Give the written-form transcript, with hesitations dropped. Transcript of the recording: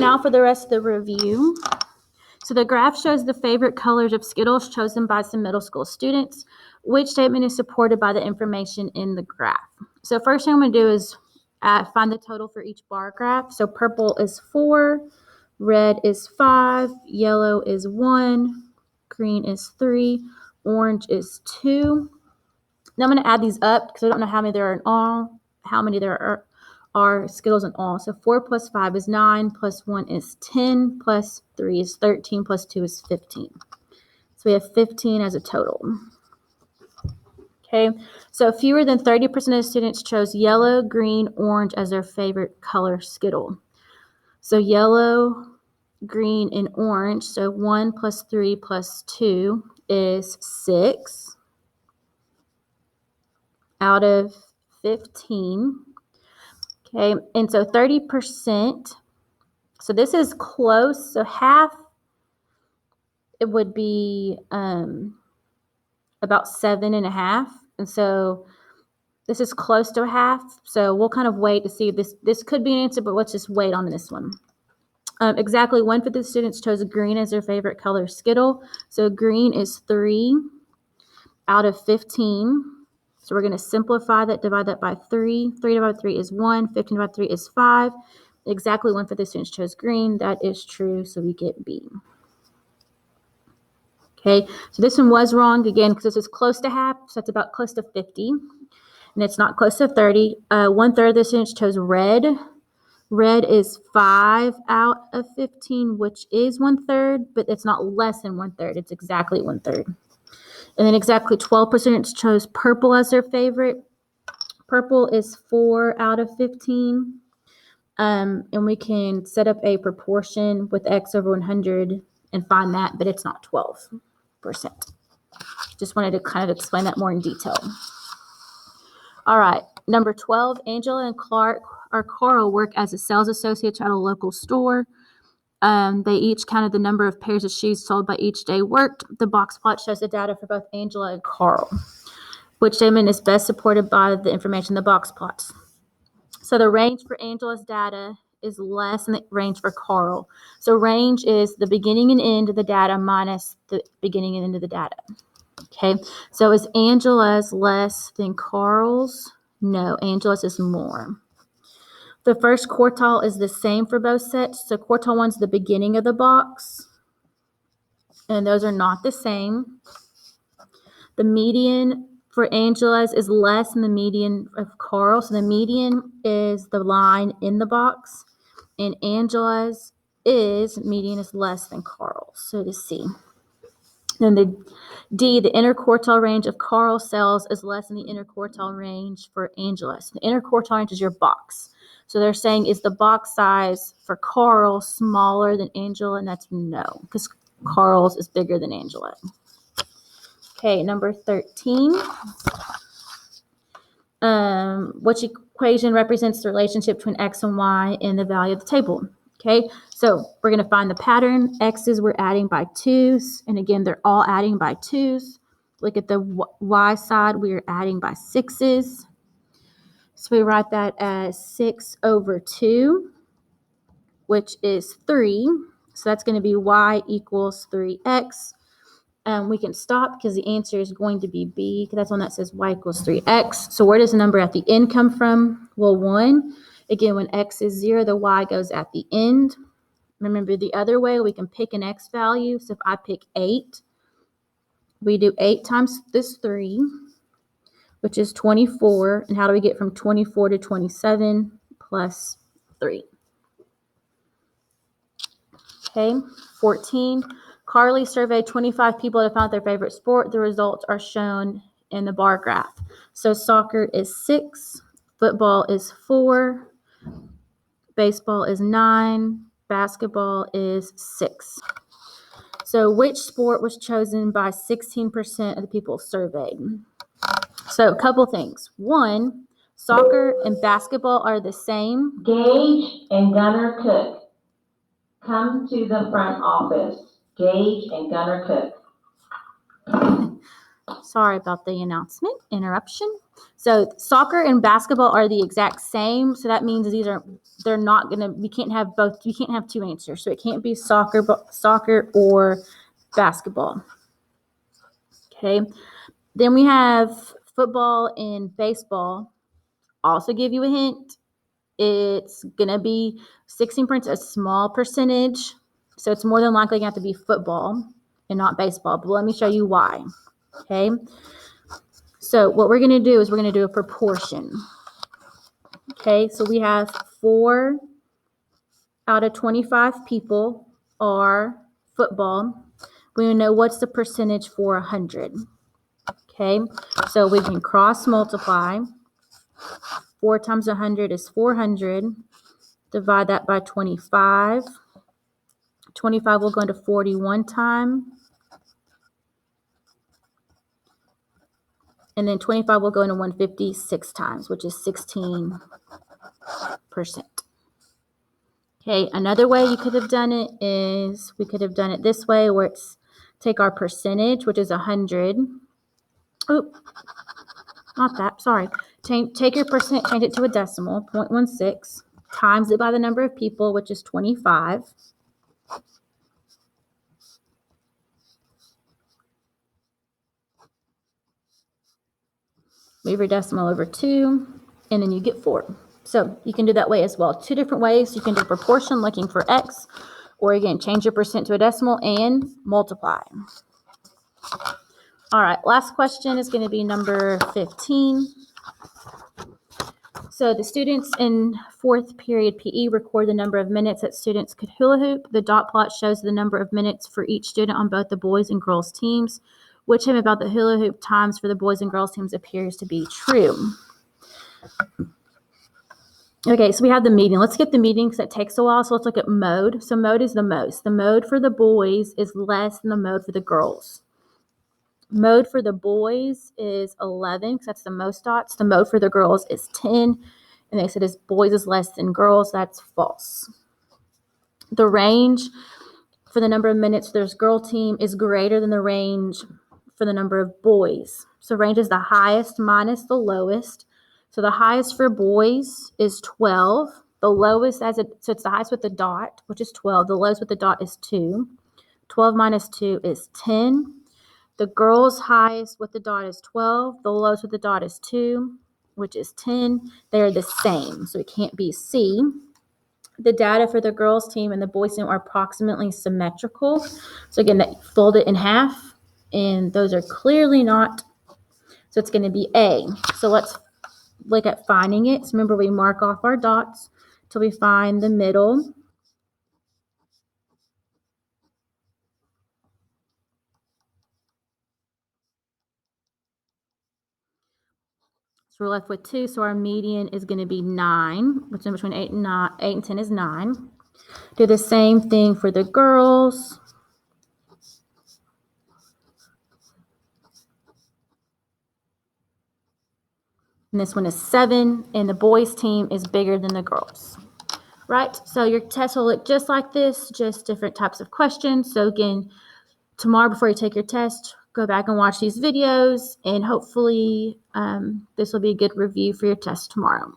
now for the rest of the review. So the graph shows the favorite colors of Skittles chosen by some middle school students. Which statement is supported by the information in the graph? So first thing I'm going to do is find the total for each bar graph. So purple is 4, red is 5, yellow is 1, green is 3, orange is 2. Now I'm going to add these up because I don't know how many there are in all, how many there are Skittles in all. So 4 plus 5 is 9, plus 1 is 10, plus 3 is 13, plus 2 is 15. So we have 15 as a total. Okay, so fewer than 30% of students chose yellow, green, orange as their favorite color Skittle. So yellow, green, and orange. So 1 plus 3 plus 2 is 6 out of 15. Okay, and so 30%, so this is close, so half, it would be about 7.5, and so this is close to a half, so we'll kind of wait to see if this could be an answer, but let's just wait on this one. Exactly 1/5 of the students chose green as their favorite color Skittle, so green is 3 out of 15. So we're going to simplify that, divide that by 3. 3 divided by 3 is 1. 15 divided by 3 is 5. Exactly 1/5 of the students chose green. That is true, so we get B. Okay, so this one was wrong, again, because this is close to half, so it's about close to 50. And it's not close to 30. 1/3 of the students chose red. Red is 5 out of 15, which is 1/3, but it's not less than 1/3. It's exactly 1/3. And then exactly 12% chose purple as their favorite. Purple is 4 out of 15. And we can set up a proportion with x over 100 and find that, but it's not 12%. Just wanted to kind of explain that more in detail. All right, number 12, Angela and Carl work as a sales associates at a local store. They each counted the number of pairs of shoes sold by each day worked. The box plot shows the data for both Angela and Carl. Which statement is best supported by the information in the box plots? So the range for Angela's data is less than the range for Carl. So range is the beginning and end of the data minus the beginning and end of the data. Okay, so is Angela's less than Carl's? No, Angela's is more. The first quartile is the same for both sets. So quartile 1's the beginning of the box, and those are not the same. The median for Angela's is less than the median of Carl. So the median is the line in the box, and Angela's median is less than Carl's. So to C. Then the D, the interquartile range of Carl's cells is less than the interquartile range for Angela's. The interquartile range is your box. So they're saying, is the box size for Carl smaller than Angela? And that's no, because Carl's is bigger than Angela. Okay, number 13. Which equation represents the relationship between x and y in the value of the table? Okay, so we're going to find the pattern. X's we're adding by 2's, and again, they're all adding by 2's. Look at the y side, we are adding by 6's. So we write that as 6 over 2, which is 3. So that's going to be y equals 3x. We can stop because the answer is going to be B, because that's one that says y equals 3x. So where does the number at the end come from? Well, 1. Again, when x is 0, the y goes at the end. Remember, the other way, we can pick an x value. So if I pick 8, we do 8 times this 3, which is 24. And how do we get from 24 to 27 plus 3? Okay, 14. Carly surveyed 25 people to find their favorite sport. The results are shown in the bar graph. So soccer is 6, football is 4, baseball is 9, basketball is 6. So which sport was chosen by 16% of the people surveyed? So a couple things. 1, soccer and basketball are the same. Gage and Gunnar Cook, come to the front office. Gage and Gunnar Cook. Sorry about the interruption. So soccer and basketball are the exact same. So that means they're not going to, we can't have two answers. So it can't be soccer or basketball. Okay. Then we have football and baseball. Also give you a hint. It's going to be 16%, a small percentage. So it's more than likely going to have to be football and not baseball. But let me show you why. Okay. So what we're going to do is we're going to do a proportion. Okay. So we have 4 out of 25 people are football. We know what's the percentage for 100. Okay. So we can cross multiply. 4 times 100 is 400. Divide that by 25. 25 will go into 41 times. And then 25 will go into 156 times, which is 16%. Okay, another way you could have done it is we could have done it this way, where it's take our percentage, which is 100. Oh, not that, sorry. Take your percent, change it to a decimal, 0.16, times it by the number of people, which is 25. Move your decimal over 2, and then you get 4. So you can do that way as well. 2 different ways. You can do proportion, looking for x, or again, change your percent to a decimal and multiply. All right, last question is going to be number 15. So the students in 4th period PE record the number of minutes that students could hula hoop. The dot plot shows the number of minutes for each student on both the boys and girls teams. Which hymn about the hula hoop times for the boys and girls teams appears to be true? Okay, so we have the median. Let's get the median because it takes a while. So let's look at mode. So mode is the most. The mode for the boys is less than the mode for the girls. Mode for the boys is 11 because that's the most dots. The mode for the girls is 10. And they said is boys is less than girls. That's false. The range for the number of minutes for this girl team is greater than the range for the number of boys. So range is the highest minus the lowest. So the highest for boys is 12. The lowest so it's the highest with the dot, which is 12. The lowest with the dot is 2. 12 minus 2 is 10. The girls' highest with the dot is 12. The lowest with the dot is 2, which is 10. They're the same, so it can't be C. The data for the girls' team and the boys' team are approximately symmetrical. So again, that fold it in half, and those are clearly not. So it's going to be A. So let's look at finding it. So remember, we mark off our dots till we find the middle. So we're left with 2. So our median is going to be 9, which is between 8 and 10 is 9. Do the same thing for the girls. And this one is 7, and the boys' team is bigger than the girls. Right? So your test will look just like this, just different types of questions. So again, tomorrow before you take your test, go back and watch these videos, and hopefully this will be a good review for your test tomorrow.